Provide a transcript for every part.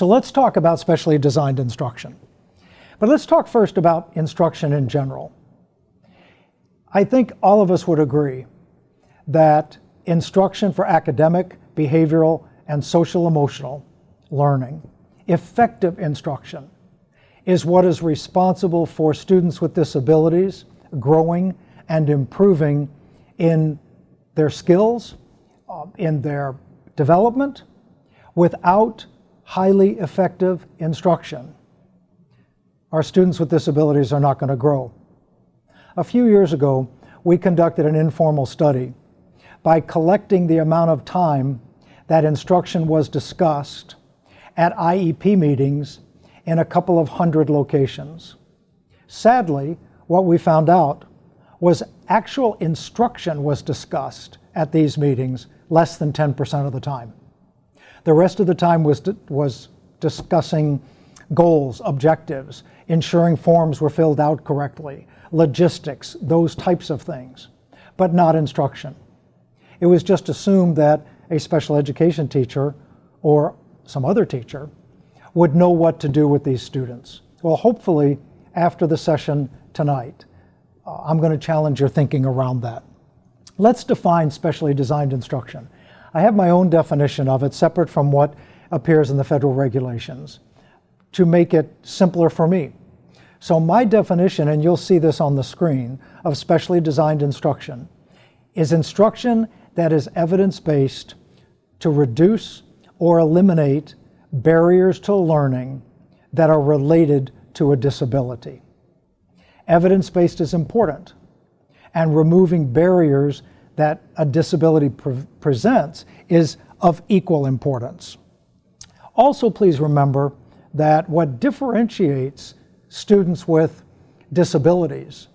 So let's talk about specially designed instruction. But let's talk first about instruction in general. I think all of us would agree that instruction for academic, behavioral, and social-emotional learning, effective instruction, is what is responsible for students with disabilities growing and improving in their skills, in their development. Without highly effective instruction, our students with disabilities are not going to grow. A few years ago, we conducted an informal study by collecting the amount of time that instruction was discussed at IEP meetings in a couple of hundred locations. Sadly, what we found out was actual instruction was discussed at these meetings less than 10% of the time. The rest of the time was discussing goals, objectives, ensuring forms were filled out correctly, logistics, those types of things, but not instruction. It was just assumed that a special education teacher or some other teacher would know what to do with these students. Well, hopefully, after the session tonight, I'm going to challenge your thinking around that. Let's define specially designed instruction. I have my own definition of it, separate from what appears in the federal regulations, to make it simpler for me. So my definition, and you'll see this on the screen, of specially designed instruction is instruction that is evidence-based to reduce or eliminate barriers to learning that are related to a disability. Evidence-based is important, and removing barriers that a disability presents is of equal importance. Also, please remember that what differentiates students with disabilities,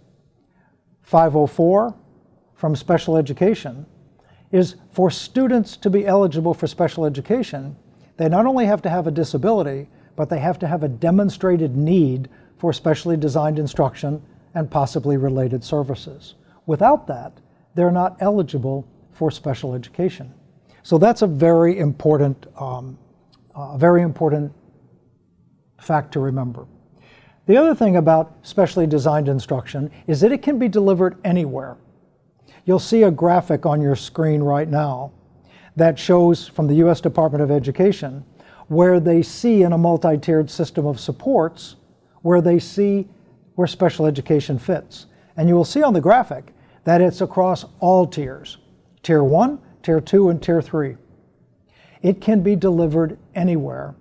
504, from special education, is for students to be eligible for special education, they not only have to have a disability, but they have to have a demonstrated need for specially designed instruction and possibly related services. Without that, they're not eligible for special education. So that's a very important fact to remember. The other thing about specially designed instruction is that it can be delivered anywhere. You'll see a graphic on your screen right now that shows from the U.S. Department of Education where they see in a multi-tiered system of supports where they see where special education fits. And you will see on the graphic that it's across all tiers, Tier 1, Tier 2, and Tier 3. It can be delivered anywhere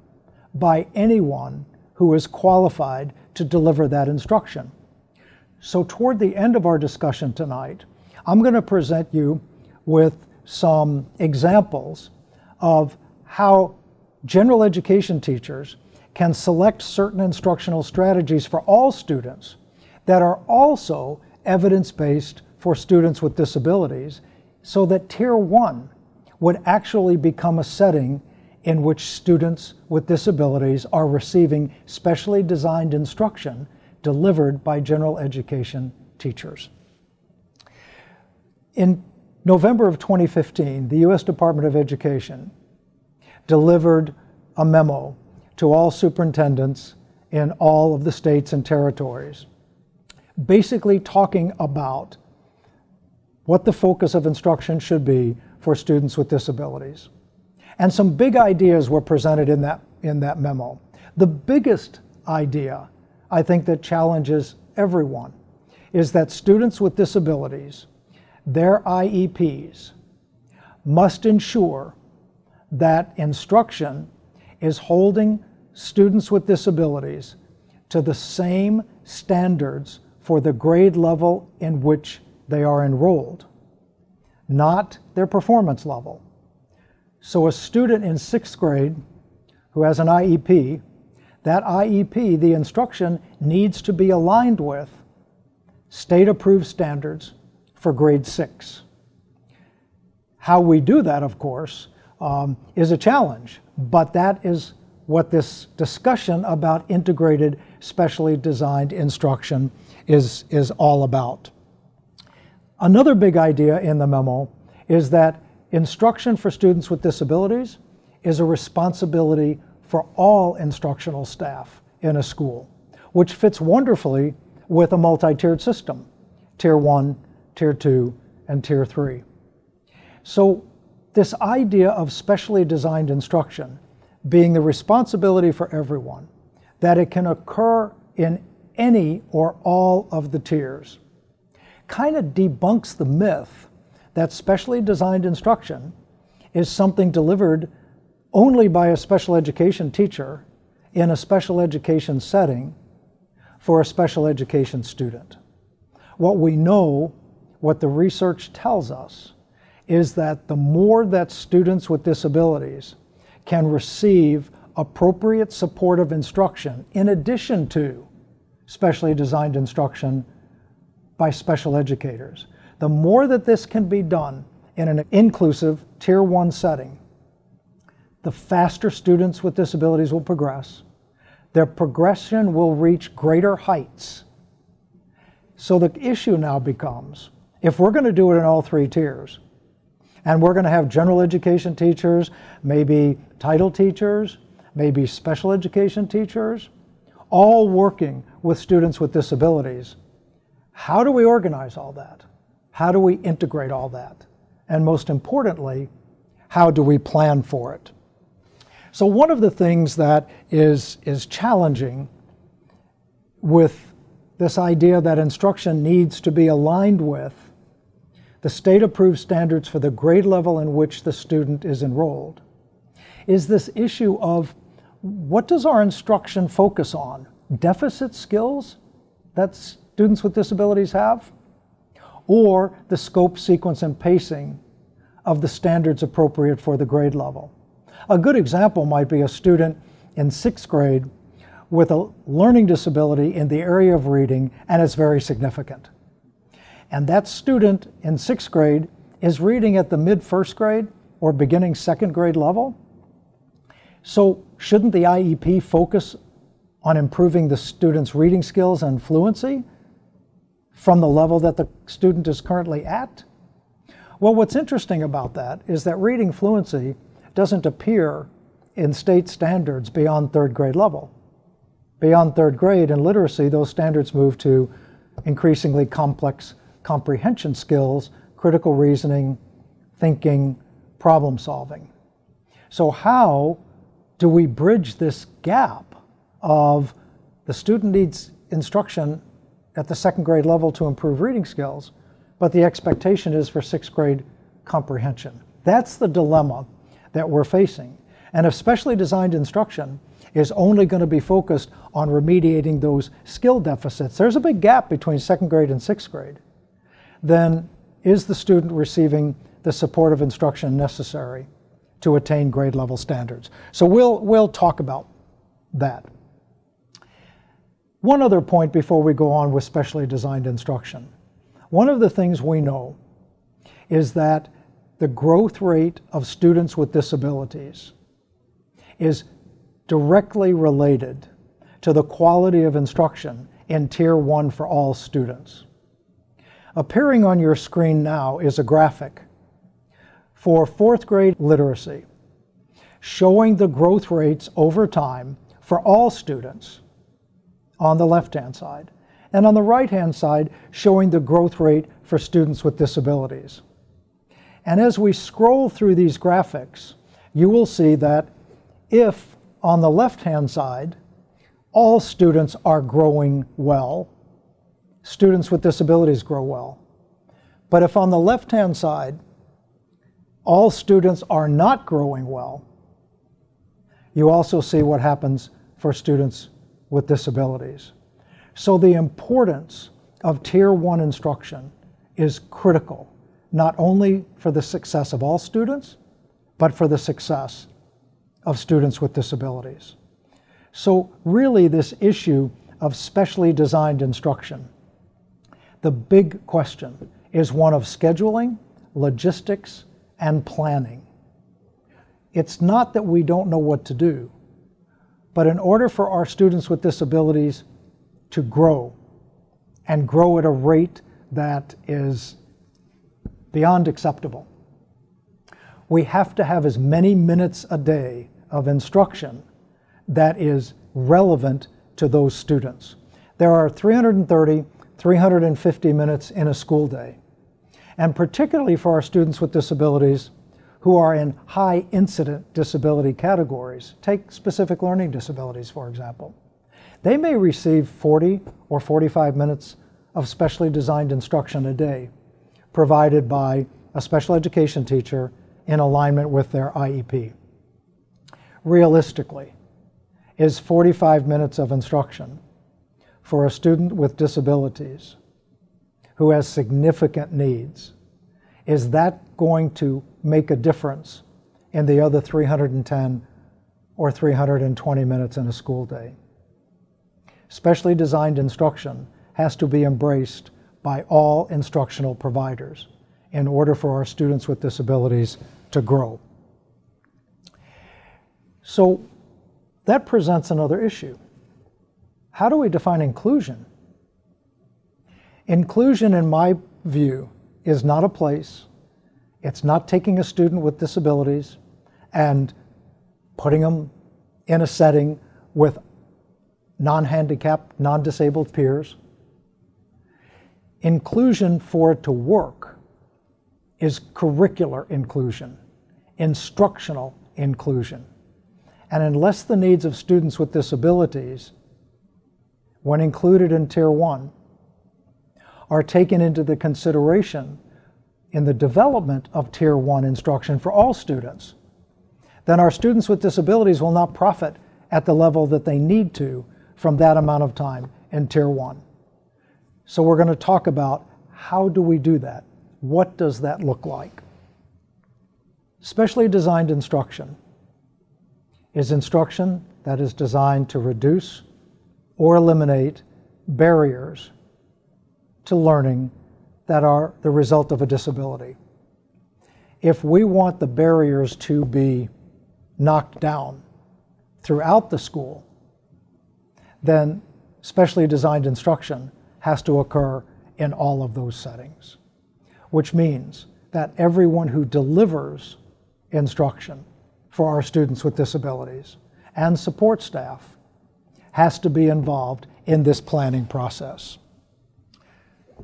by anyone who is qualified to deliver that instruction. So toward the end of our discussion tonight, I'm going to present you with some examples of how general education teachers can select certain instructional strategies for all students that are also evidence-based for students with disabilities, so that Tier 1 would actually become a setting in which students with disabilities are receiving specially designed instruction delivered by general education teachers. In November of 2015, the U.S. Department of Education delivered a memo to all superintendents in all of the states and territories, basically talking about what the focus of instruction should be for students with disabilities. And some big ideas were presented in that memo. The biggest idea, I think, that challenges everyone is that students with disabilities, their IEPs, must ensure that instruction is holding students with disabilities to the same standards for the grade level in which they are enrolled, not their performance level. So a student in 6th grade who has an IEP, that IEP, the instruction needs to be aligned with state-approved standards for grade 6. How we do that, of course, is a challenge, but that is what this discussion about integrated, specially designed instruction is all about. Another big idea in the memo is that instruction for students with disabilities is a responsibility for all instructional staff in a school, which fits wonderfully with a multi-tiered system, Tier 1, Tier 2, and Tier 3. So this idea of specially designed instruction being the responsibility for everyone, that it can occur in any or all of the tiers, kind of debunks the myth that specially designed instruction is something delivered only by a special education teacher in a special education setting for a special education student. What we know, what the research tells us, is that the more that students with disabilities can receive appropriate supportive instruction in addition to specially designed instruction by special educators, the more that this can be done in an inclusive Tier 1 setting, the faster students with disabilities will progress. Their progression will reach greater heights. So the issue now becomes, if we're going to do it in all 3 tiers, and we're going to have general education teachers, maybe title teachers, maybe special education teachers, all working with students with disabilities, how do we organize all that? How do we integrate all that? And most importantly, how do we plan for it? So one of the things that is challenging with this idea that instruction needs to be aligned with the state-approved standards for the grade level in which the student is enrolled is this issue of, what does our instruction focus on? Deficit skills that students with disabilities have? Or the scope, sequence, and pacing of the standards appropriate for the grade level? A good example might be a student in 6th grade with a learning disability in the area of reading, and it's very significant. And that student in 6th grade is reading at the mid-1st grade or beginning 2nd grade level. So shouldn't the IEP focus on improving the student's reading skills and fluency from the level that the student is currently at? Well, what's interesting about that is that reading fluency doesn't appear in state standards beyond 3rd grade level. Beyond 3rd grade in literacy, those standards move to increasingly complex comprehension skills, critical reasoning, thinking, problem solving. So how do we bridge this gap of the student needs instruction at the 2nd grade level to improve reading skills, but the expectation is for 6th grade comprehension? That's the dilemma that we're facing. And if specially designed instruction is only going to be focused on remediating those skill deficits, there's a big gap between 2nd grade and 6th grade, then is the student receiving the supportive instruction necessary to attain grade level standards? So we'll talk about that. One other point before we go on with specially designed instruction. One of the things we know is that the growth rate of students with disabilities is directly related to the quality of instruction in Tier 1 for all students. Appearing on your screen now is a graphic for 4th grade literacy, showing the growth rates over time for all students on the left-hand side, and on the right-hand side showing the growth rate for students with disabilities. And as we scroll through these graphics, you will see that if on the left-hand side all students are growing well, students with disabilities grow well. But if on the left-hand side all students are not growing well, you also see what happens for students with disabilities. So the importance of Tier 1 instruction is critical, not only for the success of all students, but for the success of students with disabilities. So really this issue of specially designed instruction, the big question is one of scheduling, logistics, and planning. It's not that we don't know what to do, but in order for our students with disabilities to grow, and grow at a rate that is beyond acceptable, we have to have as many minutes a day of instruction that is relevant to those students. There are 330, 350 minutes in a school day. And particularly for our students with disabilities who are in high incident disability categories, take specific learning disabilities, for example, they may receive 40 or 45 minutes of specially designed instruction a day, provided by a special education teacher in alignment with their IEP. Realistically, is 45 minutes of instruction for a student with disabilities who has significant needs, is that going to make a difference in the other 310 or 320 minutes in a school day? Specially designed instruction has to be embraced by all instructional providers in order for our students with disabilities to grow. So that presents another issue. How do we define inclusion? Inclusion, in my view, is not a place. It's not taking a student with disabilities and putting them in a setting with non-handicapped, non-disabled peers. Inclusion, for it to work, is curricular inclusion, instructional inclusion. And unless the needs of students with disabilities, when included in Tier 1, are taken into the consideration in the development of Tier 1 instruction for all students, then our students with disabilities will not profit at the level that they need to from that amount of time in Tier 1. So we're going to talk about how do we do that? What does that look like? Specially designed instruction is instruction that is designed to reduce or eliminate barriers to learning that are the result of a disability. If we want the barriers to be knocked down throughout the school, then specially designed instruction has to occur in all of those settings, which means that everyone who delivers instruction for our students with disabilities and support staff has to be involved in this planning process.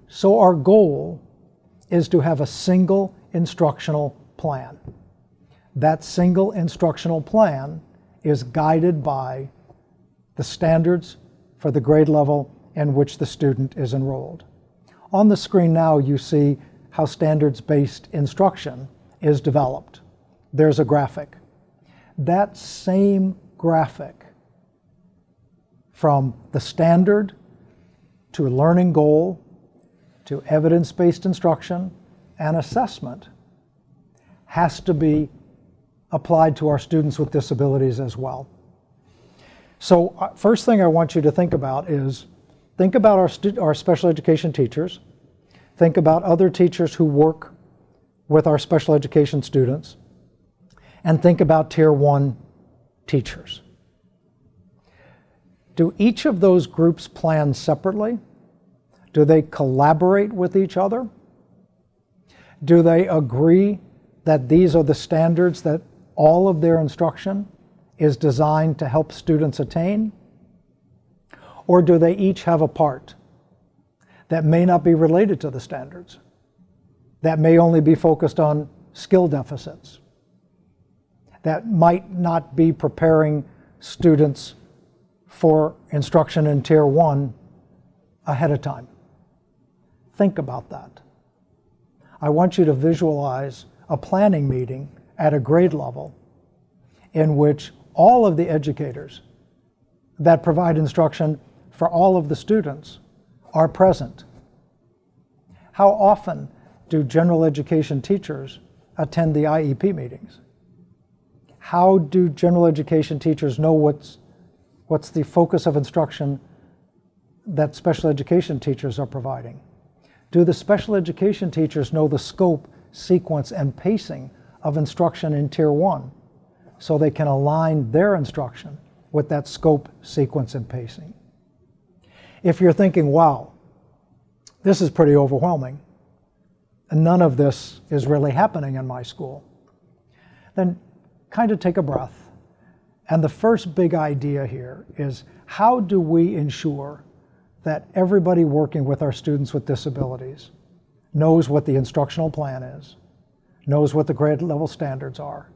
So our goal is to have a single instructional plan. That single instructional plan is guided by the standards for the grade level in which the student is enrolled. On the screen now you see how standards-based instruction is developed. There's a graphic. That same graphic, from the standard to learning goal to evidence-based instruction and assessment, has to be applied to our students with disabilities as well. So first thing I want you to think about is, think about our special education teachers, think about other teachers who work with our special education students, and think about Tier 1 teachers. Do each of those groups plan separately? Do they collaborate with each other? Do they agree that these are the standards that all of their instruction is designed to help students attain? Or do they each have a part that may not be related to the standards, that may only be focused on skill deficits, that might not be preparing students for instruction in Tier 1 ahead of time? Think about that. I want you to visualize a planning meeting at a grade level in which all of the educators that provide instruction for all of the students are present. How often do general education teachers attend the IEP meetings? How do general education teachers know what's the focus of instruction that special education teachers are providing? Do the special education teachers know the scope, sequence, and pacing of instruction in Tier 1 so they can align their instruction with that scope, sequence, and pacing? If you're thinking, wow, this is pretty overwhelming, and none of this is really happening in my school, then kind of take a breath And the first big idea here is, how do we ensure that everybody working with our students with disabilities knows what the instructional plan is, knows what the grade level standards are,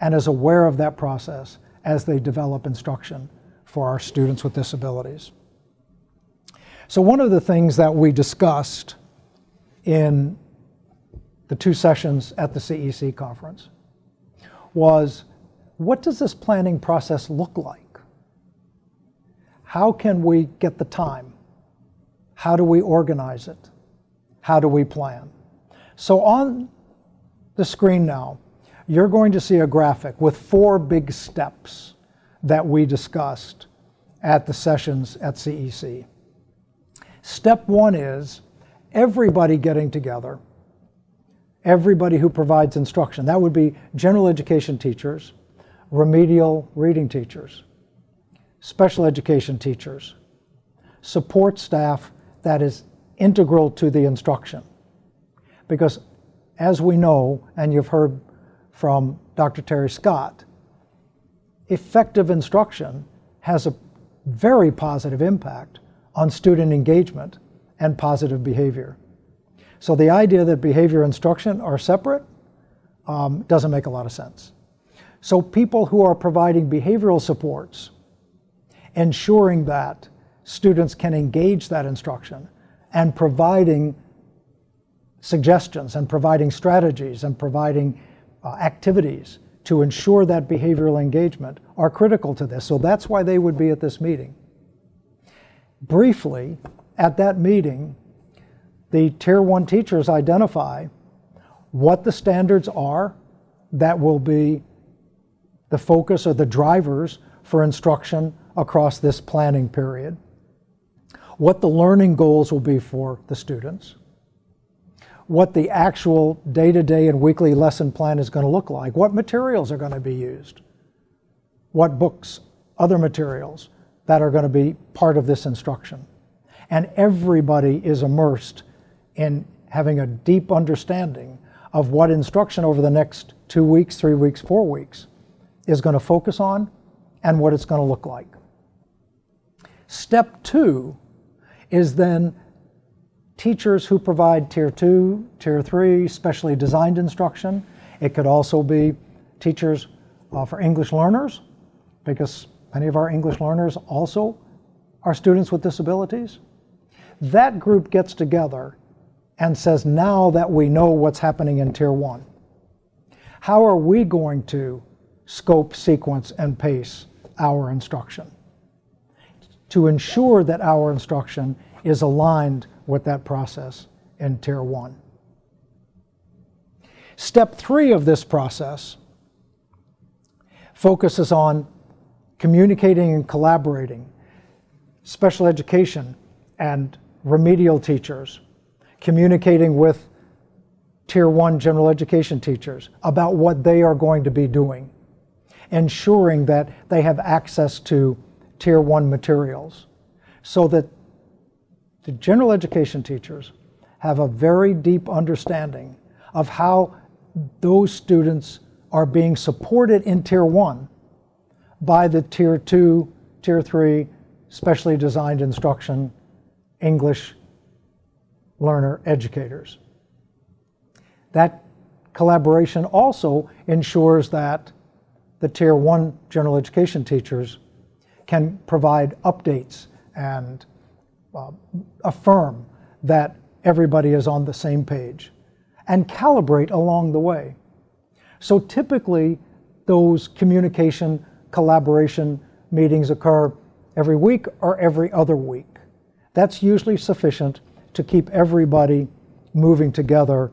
and is aware of that process as they develop instruction for our students with disabilities. So one of the things that we discussed in the 2 sessions at the CEC conference was, what does this planning process look like? How can we get the time? How do we organize it? How do we plan? So on the screen now, you're going to see a graphic with 4 big steps that we discussed at the sessions at CEC. Step 1 is everybody getting together, everybody who provides instruction. That would be general education teachers, remedial reading teachers, special education teachers, support staff that is integral to the instruction. Because as we know, and you've heard from Dr. Terry Scott, effective instruction has a very positive impact on student engagement and positive behavior. So the idea that behavior and instruction are separate doesn't make a lot of sense. So people who are providing behavioral supports, ensuring that students can engage that instruction, and providing suggestions and providing strategies and providing activities to ensure that behavioral engagement are critical to this. So that's why they would be at this meeting. Briefly, at that meeting, the Tier 1 teachers identify what the standards are that will be the focus or the drivers for instruction across this planning period, what the learning goals will be for the students, what the actual day-to-day and weekly lesson plan is going to look like, what materials are going to be used, what books, other materials that are going to be part of this instruction. And everybody is immersed in having a deep understanding of what instruction over the next 2 weeks, 3 weeks, 4 weeks is going to focus on and what it's going to look like. Step 2 is then teachers who provide Tier 2, Tier 3, specially designed instruction. It could also be teachers for English learners, because many of our English learners also are students with disabilities. That group gets together and says, now that we know what's happening in Tier 1, how are we going to scope, sequence, and pace our instruction to ensure that our instruction is aligned with that process in Tier 1. Step 3 of this process focuses on communicating and collaborating, special education and remedial teachers, communicating with Tier 1 general education teachers about what they are going to be doing, ensuring that they have access to Tier 1 materials, so that the general education teachers have a very deep understanding of how those students are being supported in Tier 1 by the Tier 2, Tier 3 specially designed instruction English learner educators. That collaboration also ensures that the Tier 1 general education teachers can provide updates and affirm that everybody is on the same page and calibrate along the way. So typically those communication, collaboration meetings occur every week or every other week. That's usually sufficient to keep everybody moving together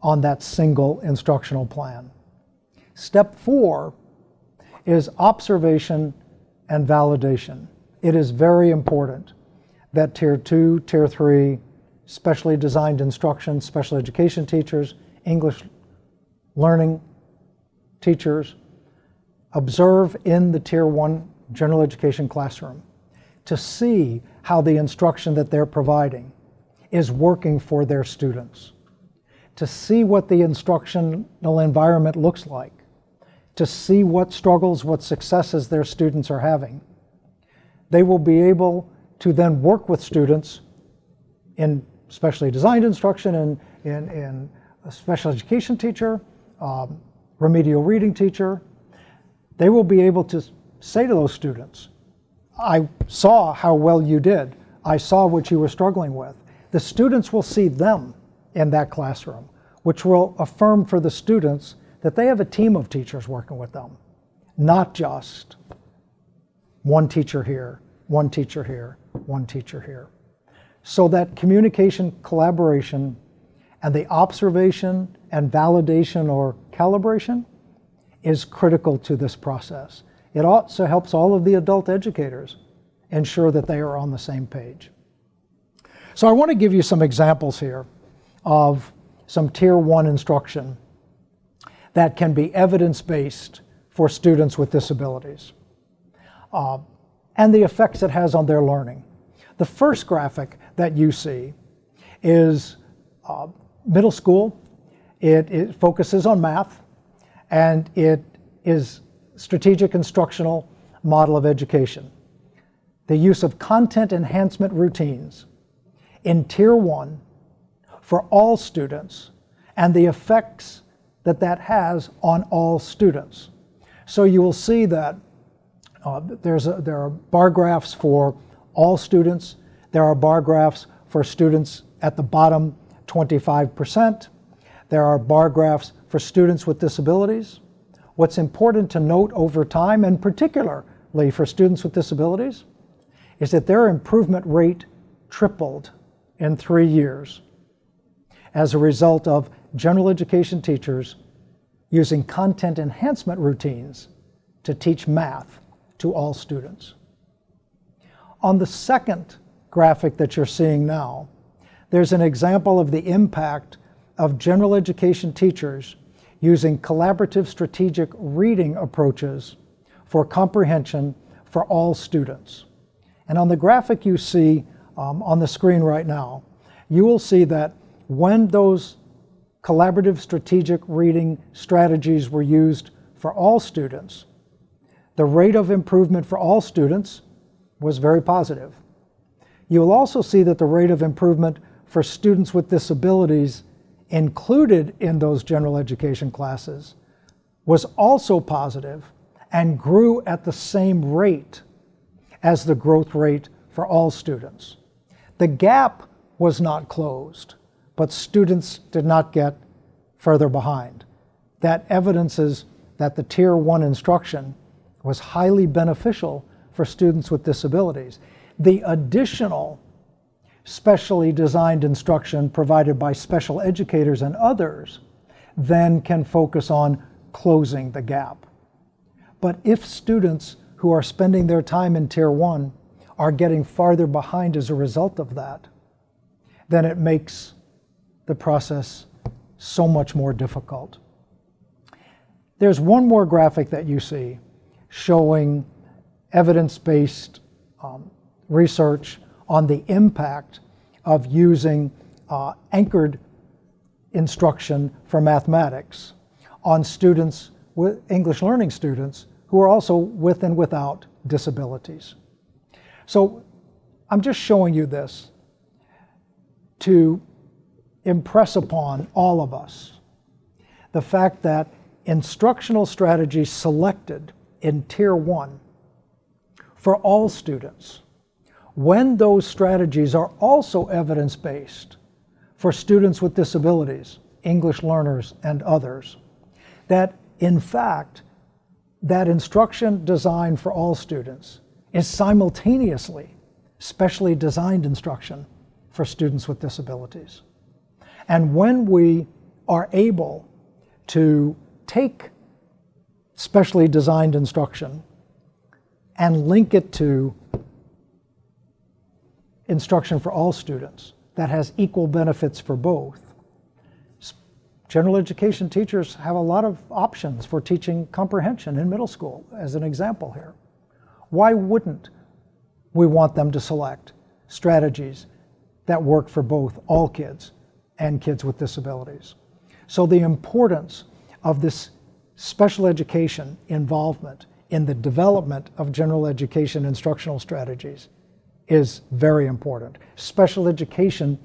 on that single instructional plan. Step 4 is observation and validation. It is very important that Tier 2, Tier 3, specially designed instruction, special education teachers, English learning teachers observe in the Tier 1 general education classroom to see how the instruction that they're providing is working for their students, to see what the instructional environment looks like, to see what struggles, what successes their students are having. They will be able to then work with students in specially designed instruction and in a special education teacher, remedial reading teacher. They will be able to say to those students, I saw how well you did. I saw what you were struggling with. The students will see them in that classroom, which will affirm for the students that they have a team of teachers working with them, not just one teacher here, one teacher here, one teacher here. So that communication, collaboration, and the observation and validation or calibration is critical to this process. It also helps all of the adult educators ensure that they are on the same page. So I want to give you some examples here of some Tier 1 instruction that can be evidence-based for students with disabilities and the effects it has on their learning. The first graphic that you see is middle school. It focuses on math, and it is strategic instructional model of education. The use of content enhancement routines in Tier 1 for all students and the effects that that has on all students. So you will see that there are bar graphs for all students. There are bar graphs for students at the bottom 25%. There are bar graphs for students with disabilities. What's important to note over time, and particularly for students with disabilities, is that their improvement rate tripled in 3 years as a result of general education teachers using content enhancement routines to teach math to all students. On the second graphic that you're seeing now, there's an example of the impact of general education teachers using collaborative strategic reading approaches for comprehension for all students. And on the graphic you see on the screen right now, you will see that when those collaborative strategic reading strategies were used for all students, the rate of improvement for all students was very positive. You will also see that the rate of improvement for students with disabilities included in those general education classes was also positive and grew at the same rate as the growth rate for all students. The gap was not closed, but students did not get further behind. That evidences that the Tier 1 instruction was highly beneficial for students with disabilities. The additional specially designed instruction provided by special educators and others then can focus on closing the gap. But if students who are spending their time in Tier 1 are getting farther behind as a result of that, then it makes the process so much more difficult. There's one more graphic that you see showing evidence-based research on the impact of using anchored instruction for mathematics on students, with English learning students, who are also with and without disabilities. So I'm just showing you this to impress upon all of us the fact that instructional strategies selected in Tier 1 for all students, when those strategies are also evidence-based for students with disabilities, English learners, and others, that in fact, that instruction designed for all students is simultaneously specially designed instruction for students with disabilities. And when we are able to take specially designed instruction and link it to instruction for all students that has equal benefits for both, general education teachers have a lot of options for teaching comprehension in middle school, as an example here. Why wouldn't we want them to select strategies that work for both all kids and kids with disabilities? So the importance of this special education involvement in the development of general education instructional strategies is very important. Special education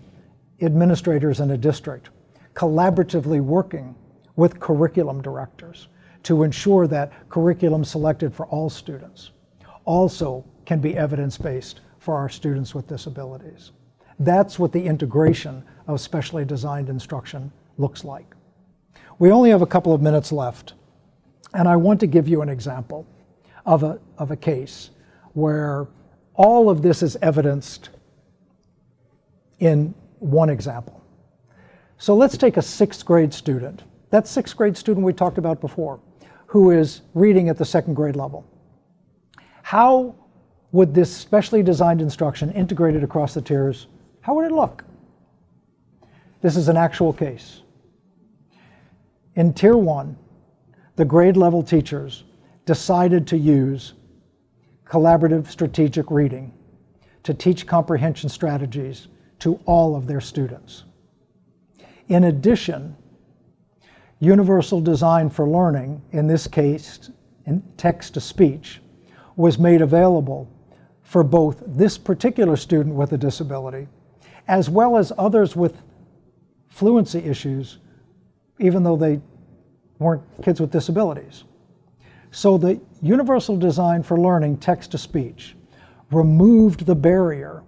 administrators in a district collaboratively working with curriculum directors to ensure that curriculum selected for all students also can be evidence-based for our students with disabilities. That's what the integration of specially designed instruction looks like. We only have a couple of minutes left, and I want to give you an example of a case where all of this is evidenced in one example. So let's take a 6th grade student. That 6th grade student we talked about before, who is reading at the 2nd grade level. How would this specially designed instruction integrated across the tiers, how would it look? This is an actual case. In Tier 1, the grade level teachers decided to use collaborative strategic reading to teach comprehension strategies to all of their students. In addition, universal design for learning, in this case, in text-to-speech, was made available for both this particular student with a disability, as well as others with fluency issues, even though they weren't kids with disabilities. So the universal design for learning text-to-speech removed the barrier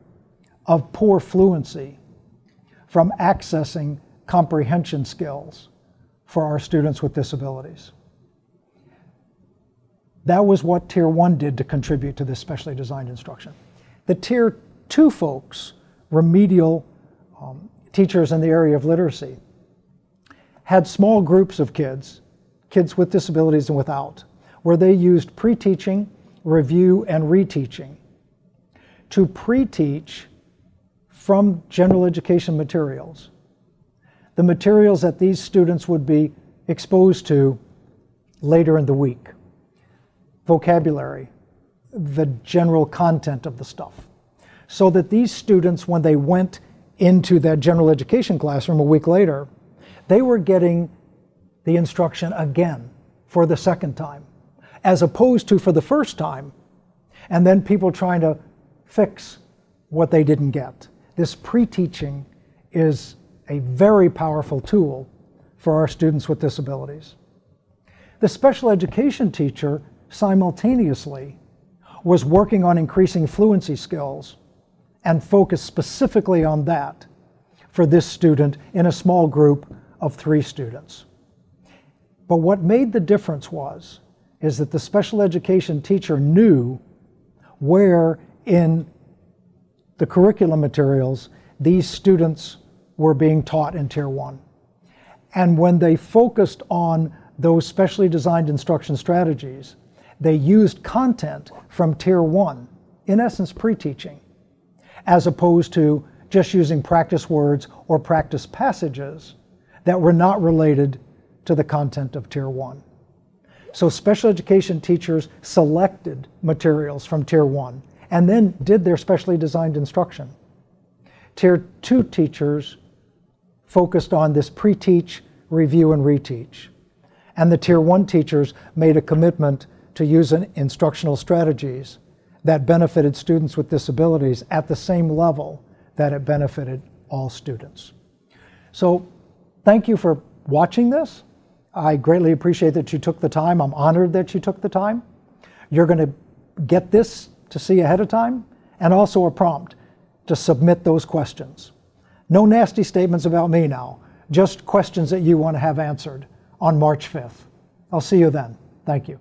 of poor fluency from accessing comprehension skills for our students with disabilities. That was what Tier 1 did to contribute to this specially designed instruction. The Tier 2 folks, remedial teachers in the area of literacy, had small groups of kids with disabilities and without, where they used pre-teaching, review, and reteaching to pre-teach from general education materials, the materials that these students would be exposed to later in the week. Vocabulary, the general content of the stuff, so that these students, when they went into that general education classroom a week later, they were getting the instruction again for the 2nd time, as opposed to for the 1st time, and then people trying to fix what they didn't get. This pre-teaching is a very powerful tool for our students with disabilities. The special education teacher simultaneously was working on increasing fluency skills and focused specifically on that for this student in a small group of 3 students. But what made the difference is that the special education teacher knew where in the curriculum materials these students were being taught in Tier 1. And when they focused on those specially designed instruction strategies, they used content from Tier 1, in essence pre-teaching, as opposed to just using practice words or practice passages that were not related to the content of Tier 1. So special education teachers selected materials from Tier 1 and then did their specially designed instruction. Tier 2 teachers focused on this pre-teach, review, and reteach. And the Tier 1 teachers made a commitment to use instructional strategies that benefited students with disabilities at the same level that it benefited all students. So thank you for watching this. I greatly appreciate that you took the time. I'm honored that you took the time. You're going to get this to see ahead of time, and also a prompt to submit those questions. No nasty statements about me now, just questions that you want to have answered on March 5th. I'll see you then. Thank you.